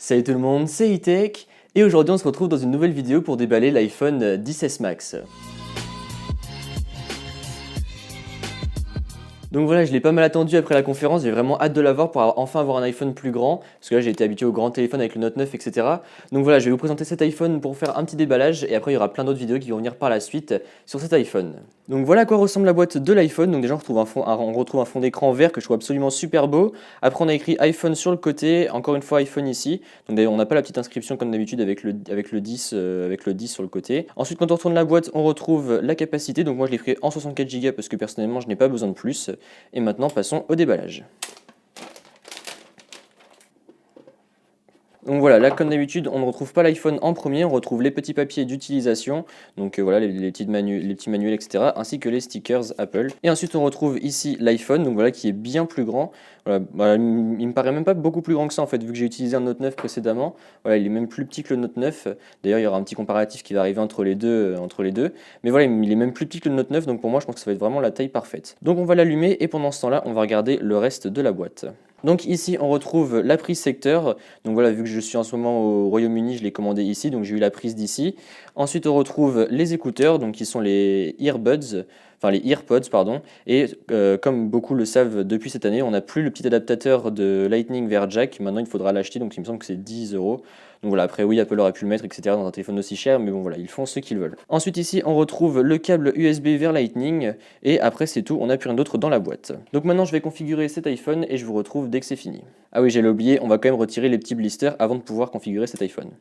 Salut tout le monde, c'est E-Tech et aujourd'hui on se retrouve dans une nouvelle vidéo pour déballer l'iPhone 10S Max. Donc voilà, je l'ai pas mal attendu après la conférence, j'ai vraiment hâte de l'avoir pour enfin avoir un iPhone plus grand, parce que là j'ai été habitué au grand téléphone avec le Note 9, etc. Donc voilà, je vais vous présenter cet iPhone pour faire un petit déballage, et après il y aura plein d'autres vidéos qui vont venir par la suite sur cet iPhone. Donc voilà à quoi ressemble la boîte de l'iPhone. Donc déjà on retrouve un fond d'écran vert que je trouve absolument super beau. Après on a écrit iPhone sur le côté, encore une fois iPhone ici. Donc d'ailleurs on n'a pas la petite inscription comme d'habitude avec le 10, avec le 10 sur le côté. Ensuite quand on retourne la boîte, on retrouve la capacité. Donc moi je l'ai pris en 64 Go parce que personnellement je n'ai pas besoin de plus. Et maintenant, passons au déballage. Donc voilà, là comme d'habitude, on ne retrouve pas l'iPhone en premier, on retrouve les petits papiers d'utilisation, donc voilà les petits manuels, etc., ainsi que les stickers Apple. Et ensuite on retrouve ici l'iPhone, donc voilà, qui est bien plus grand. Voilà, bah, il me paraît même pas beaucoup plus grand que ça en fait, vu que j'ai utilisé un Note 9 précédemment. Voilà, il est même plus petit que le Note 9. D'ailleurs, il y aura un petit comparatif qui va arriver entre les deux. Mais voilà, il est même plus petit que le Note 9, donc pour moi, je pense que ça va être vraiment la taille parfaite. Donc on va l'allumer et pendant ce temps-là, on va regarder le reste de la boîte. Donc ici on retrouve la prise secteur, donc voilà vu que je suis en ce moment au Royaume-Uni je l'ai commandé ici donc j'ai eu la prise d'ici. Ensuite on retrouve les écouteurs donc qui sont les earbuds, enfin les earpods pardon et comme beaucoup le savent depuis cette année on n'a plus le petit adaptateur de Lightning vers jack, maintenant il faudra l'acheter donc il me semble que c'est 10 euros. Donc voilà, après oui, Apple aurait pu le mettre, etc. dans un téléphone aussi cher, mais bon voilà, ils font ce qu'ils veulent. Ensuite ici, on retrouve le câble USB vers Lightning, et après c'est tout, on n'a plus rien d'autre dans la boîte. Donc maintenant je vais configurer cet iPhone et je vous retrouve dès que c'est fini. Ah oui, j'allais oublier, on va quand même retirer les petits blisters avant de pouvoir configurer cet iPhone.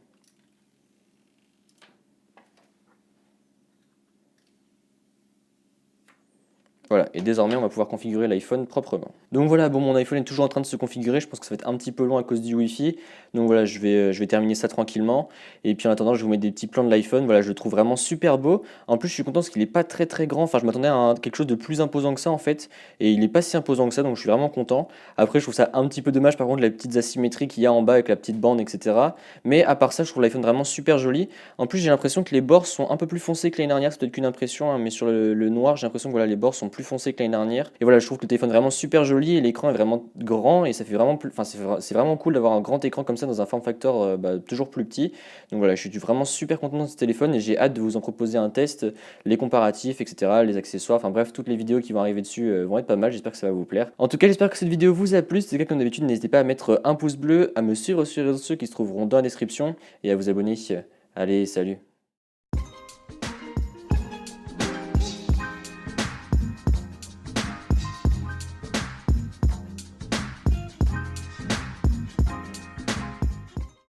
Voilà, et désormais on va pouvoir configurer l'iPhone proprement. Donc voilà, bon mon iPhone est toujours en train de se configurer, je pense que ça va être un petit peu long à cause du Wi-Fi. Donc voilà, je vais terminer ça tranquillement. Et puis en attendant, je vais vous mettre des petits plans de l'iPhone. Voilà, je le trouve vraiment super beau. En plus, je suis content parce qu'il n'est pas très très grand. Enfin, je m'attendais à quelque chose de plus imposant que ça en fait. Et il n'est pas si imposant que ça, donc je suis vraiment content. Après, je trouve ça un petit peu dommage par contre les petites asymétries qu'il y a en bas avec la petite bande, etc. Mais à part ça, je trouve l'iPhone vraiment super joli. En plus, j'ai l'impression que les bords sont un peu plus foncés que l'année dernière. C'est peut-être qu'une impression, hein, mais sur le noir, j'ai l'impression que voilà, les bords sont plus foncés que l'année dernière. Et voilà, je trouve que le téléphone est vraiment super joli et l'écran est vraiment grand et ça fait vraiment enfin, c'est vraiment cool d'avoir un grand écran comme ça dans un form factor toujours plus petit. Donc voilà, je suis vraiment super content de ce téléphone et j'ai hâte de vous en proposer un test, les comparatifs, etc., les accessoires, enfin bref, toutes les vidéos qui vont arriver dessus vont être pas mal. J'espère que ça va vous plaire. En tout cas, j'espère que cette vidéo vous a plu. Si c'est le cas, comme d'habitude, n'hésitez pas à mettre un pouce bleu, à me suivre sur les réseaux sociaux qui se trouveront dans la description et à vous abonner. Allez, salut!